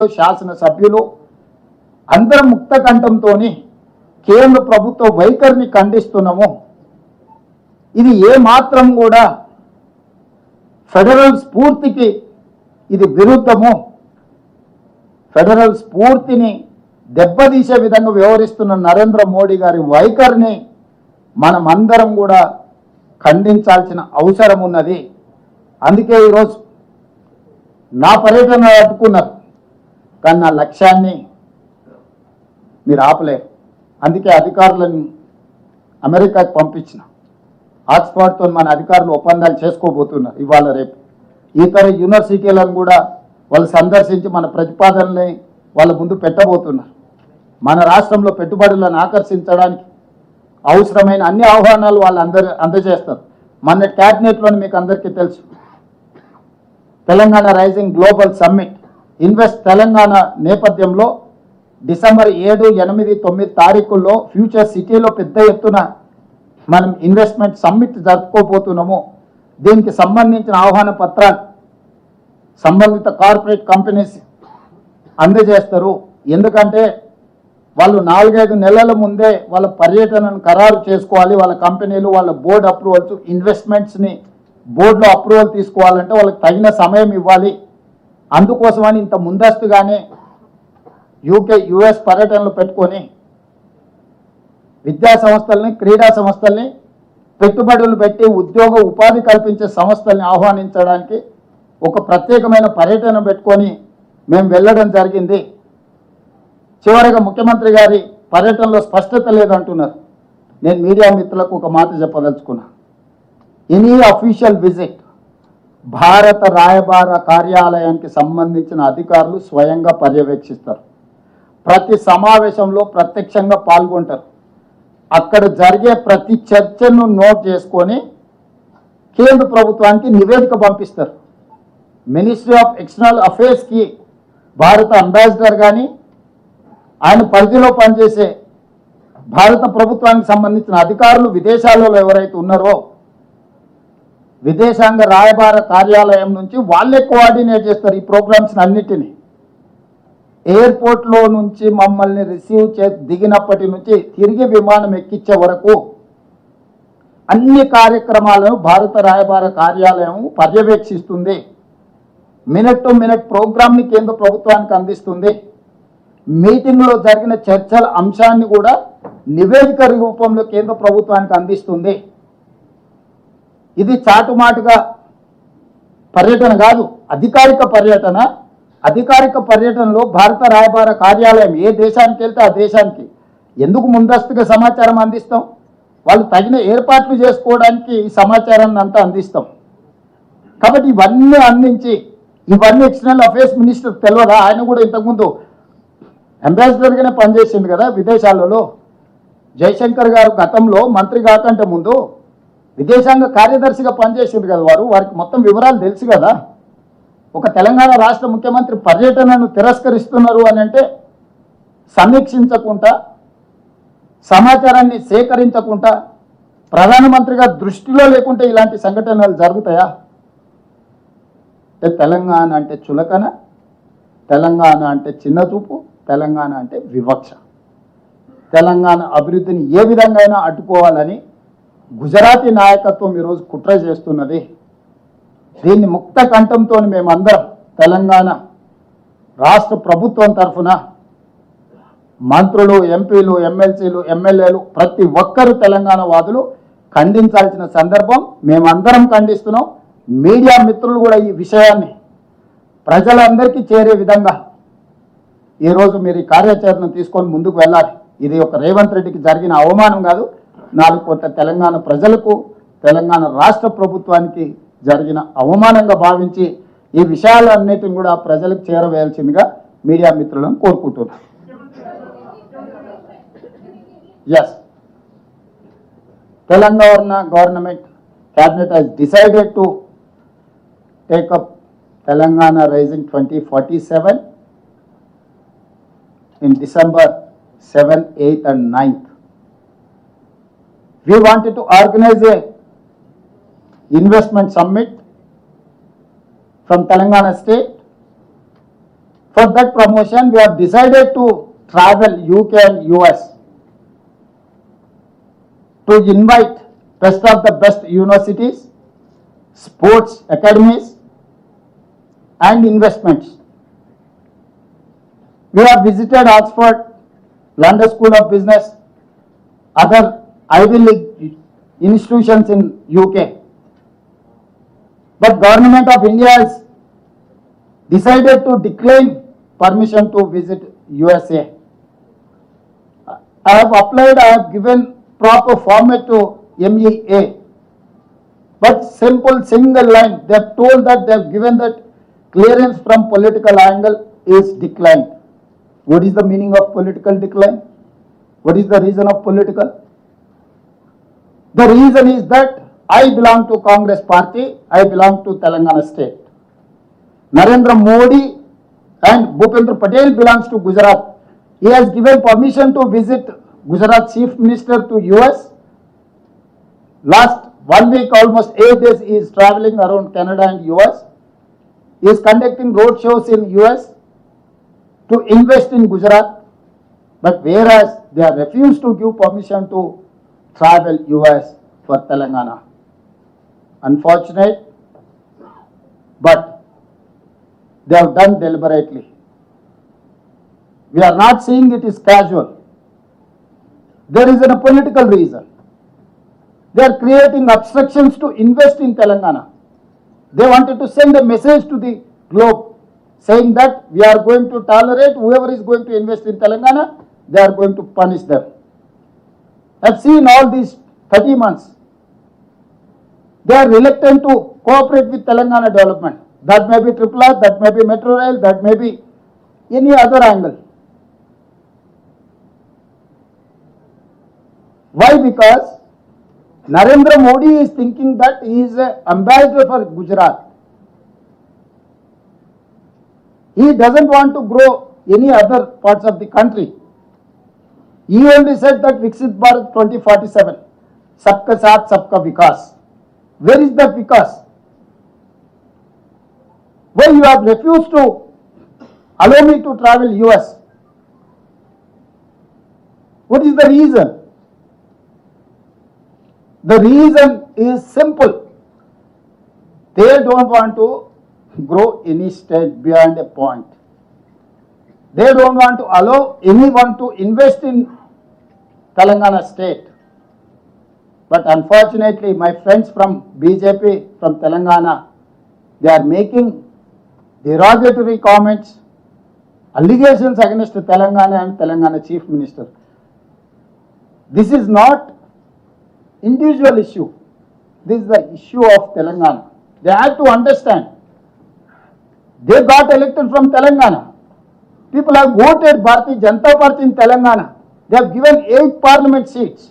శాసనసభ్యులు అందరం ముక్త కంఠంతో కేంద్ర ప్రభుత్వ వైఖరిని ఖండిస్తున్నాము. ఇది ఏ మాత్రం కూడా ఫెడరల్ స్ఫూర్తికి ఇది విరుద్ధము. ఫెడరల్ స్ఫూర్తిని దెబ్బతీసే విధంగా వ్యవహరిస్తున్న నరేంద్ర మోడీ గారి వైఖరిని మనం అందరం కూడా ఖండించాల్సిన అవసరం ఉన్నది. అందుకే ఈరోజు నా పర్యటన అడ్డుకున్నారు, కానీ నా లక్ష్యాన్ని మీరు ఆపలేరు. అందుకే అధికారులను అమెరికాకి పంపించిన. ఆక్స్ఫర్డ్తో మన అధికారులు ఒప్పందాలు చేసుకోబోతున్నారు ఇవాళ రేపు. ఇతర యూనివర్సిటీలను కూడా వాళ్ళు సందర్శించి మన ప్రతిపాదనల్ని వాళ్ళ ముందు పెట్టబోతున్నారు. మన రాష్ట్రంలో పెట్టుబడులను ఆకర్షించడానికి అవసరమైన అన్ని ఆహ్వానాలు వాళ్ళు అందజేస్తారు. మన క్యాబినెట్లోని మీకు అందరికీ తెలుసు, Telangana rising global summit invest Telangana నేపథ్యంలో డిసెంబర్ 7, 8, 9 తారీఖుల్లో ఫ్యూచర్ సిటీలో పెద్ద ఎత్తున మనం ఇన్వెస్ట్మెంట్ సమ్మిట్ జరుపుకోబోతున్నాము. దీనికి సంబంధించిన ఆహ్వాన పత్రాలు సంబంధిత కార్పొరేట్ కంపెనీస్ అందజేస్తారు. ఎందుకంటే వాళ్ళు 4-5 నెలల ముందే వాళ్ళ పర్యటనను ఖరారు చేసుకోవాలి. వాళ్ళ కంపెనీలు వాళ్ళ బోర్డు అప్రూవల్స్, ఇన్వెస్ట్మెంట్స్ని బోర్డులో అప్రూవల్ తీసుకోవాలంటే వాళ్ళకి తగిన సమయం ఇవ్వాలి. అందుకోసమని ఇంత ముందస్తుగానే యుఎస్ పర్యటనలు పెట్టుకొని విద్యా సంస్థల్ని, క్రీడా సంస్థల్ని, పెట్టుబడులు పెట్టి ఉద్యోగ ఉపాధి కల్పించే సంస్థల్ని ఆహ్వానించడానికి ఒక ప్రత్యేకమైన పర్యటన పెట్టుకొని మేము వెళ్ళడం జరిగింది. చివరిగా ముఖ్యమంత్రి గారి పర్యటనలో స్పష్టత లేదంటున్నారు. నేను మీడియా మిత్రులకు ఒక మాట చెప్పదలుచుకున్నా. ఎనీ అఫీషియల్ విజిట్ భారత రాయబార కార్యాలయానికి సంబంధించిన అధికారులు స్వయంగా పర్యవేక్షిస్తారు. ప్రతి సమావేశంలో ప్రత్యక్షంగా పాల్గొంటారు. అక్కడ జరిగే ప్రతి చర్చను నోట్ చేసుకొని కేంద్ర ప్రభుత్వానికి నివేదిక పంపిస్తారు. మినిస్ట్రీ ఆఫ్ ఎక్స్టర్నల్ అఫేర్స్కి భారత అంబాసిడర్ కానీ ఆయన పరిధిలో పనిచేసే భారత ప్రభుత్వానికి సంబంధించిన అధికారులు విదేశాలలో ఎవరైతే ఉన్నారో విదేశాంగ రాయబార కార్యాలయం నుంచి వాళ్ళే కోఆర్డినేట్ చేస్తారు ఈ ప్రోగ్రామ్స్ అన్నిటినీ. ఎయిర్పోర్ట్లో నుంచి మమ్మల్ని రిసీవ్ దిగినప్పటి నుంచి తిరిగి విమానం ఎక్కించే వరకు అన్ని కార్యక్రమాలను భారత రాయబార కార్యాలయం పర్యవేక్షిస్తుంది. మినిట్ టు మినిట్ ప్రోగ్రామ్ని కేంద్ర ప్రభుత్వానికి అందిస్తుంది. మీటింగ్లో జరిగిన చర్చల అంశాన్ని కూడా నివేదిక రూపంలో కేంద్ర ప్రభుత్వానికి అందిస్తుంది. ఇది చాటుమాటుగా పర్యటన కాదు, అధికారిక పర్యటన. అధికారిక పర్యటనలో భారత రాయబార కార్యాలయం ఏ దేశానికి వెళ్తే ఆ దేశానికి ఎందుకు ముందస్తుగా సమాచారం అందిస్తాం? వాళ్ళు తగిన ఏర్పాట్లు చేసుకోవడానికి ఈ సమాచారాన్ని అంతా అందిస్తాం. కాబట్టి ఇవన్నీ అందించి ఇవన్నీ ఎక్స్టర్నల్ అఫేర్స్ మినిస్టర్ తెలియదా? ఆయన కూడా ఇంతకుముందు అంబాసిడర్గానే పనిచేసింది కదా విదేశాలలో. జయశంకర్ గారు గతంలో మంత్రి కాకంటే ముందు విదేశాంగ కార్యదర్శిగా పనిచేసింది కదా వారికి మొత్తం వివరాలు తెలుసు కదా. ఒక తెలంగాణ రాష్ట్ర ముఖ్యమంత్రి పర్యటనను తిరస్కరిస్తున్నారు అని అంటే సమీక్షించకుండా, సమాచారాన్ని సేకరించకుండా, ప్రధానమంత్రిగా దృష్టిలో లేకుంటే ఇలాంటి సంఘటనలు జరుగుతాయా? తెలంగాణ అంటే చులకన, తెలంగాణ అంటే చిన్నచూపు, తెలంగాణ అంటే వివక్ష. తెలంగాణ అభివృద్ధిని ఏ విధంగా అయినా అడ్డుకోవాలని గుజరాతీ నాయకత్వం ఈరోజు కుట్ర చేస్తున్నది. దీన్ని ముక్త కంఠంతో మేమందరం తెలంగాణ రాష్ట్ర ప్రభుత్వం తరఫున మంత్రులు, ఎంపీలు, ఎమ్మెల్సీలు, ఎమ్మెల్యేలు ప్రతి ఒక్కరు తెలంగాణ వాదులు ఖండించాల్సిన సందర్భం. మేమందరం ఖండిస్తున్నాం. మీడియా మిత్రులు కూడా ఈ విషయాన్ని ప్రజలందరికీ చేరే విధంగా ఈరోజు మీరు ఈ కార్యాచరణ తీసుకొని ముందుకు వెళ్ళాలి. ఇది ఒక రేవంత్ రెడ్డికి జరిగిన అవమానం కాదు, 4 కోట్ల తెలంగాణ ప్రజలకు, తెలంగాణ రాష్ట్ర ప్రభుత్వానికి జరిగిన అవమానంగా భావించి ఈ విషయాలన్నిటిని కూడా ప్రజలకు చేరవేయాల్సిందిగా మీడియా మిత్రులను కోరుకుంటున్నాను. Yes, Telangana government cabinet has decided to take up Telangana Rising 2047 in December 7th, 8th and 9th. We wanted to organize a investment summit from Telangana state For that promotion, we have decided to travel UK and US to invite best of the best universities, sports academies, and investments. We have visited Oxford, London School of Business, other Ivy League institutions in UK. But Government of India has decided to decline permission to visit USA. I have applied, I have given proper format to MEA. But simple single line, they have told that they have given that clearance from political angle is declined. What is the meaning of political decline? What is the reason of political? The reason is that I belong to Congress party, I belong to Telangana state. Narendra Modi and Bhupendra Patel belongs to Gujarat. He has given permission to visit Gujarat Chief Minister to US. Last 1 week, almost 8 days, he is traveling around Canada and US. He is conducting road shows in US to invest in Gujarat. But whereas they have refused to give permission to travel US for Telangana. Unfortunate, but they have done deliberately. We are not saying it is casual. There is a political reason. They are creating obstructions to invest in Telangana. They wanted to send a message to the globe saying that we are going to tolerate whoever is going to invest in Telangana, they are going to punish them. I have seen all these 30 months. They are reluctant to cooperate with Telangana development. That may be Triple R, that may be Metro Rail, that may be any other angle. Why? Because Narendra Modi is thinking that he is an ambassador for Gujarat. He doesn't want to grow any other parts of the country. He only said that Viksit Bharat 2047, Sabka Saath, Sabka Vikas. Where is that Vikas? Why you have refused to allow me to travel US? What is the reason? The reason is simple. They don't want to grow any state beyond a point. They don't want to allow anyone to invest in Telangana state. But unfortunately, my friends from BJP, from Telangana, they are making derogatory comments, allegations against Telangana and Telangana Chief Minister. This is not individual issue. This is the issue of Telangana. They have to understand. They got elected from Telangana. People have voted Bharatiya Janata Party in Telangana. They have given 8 parliament seats.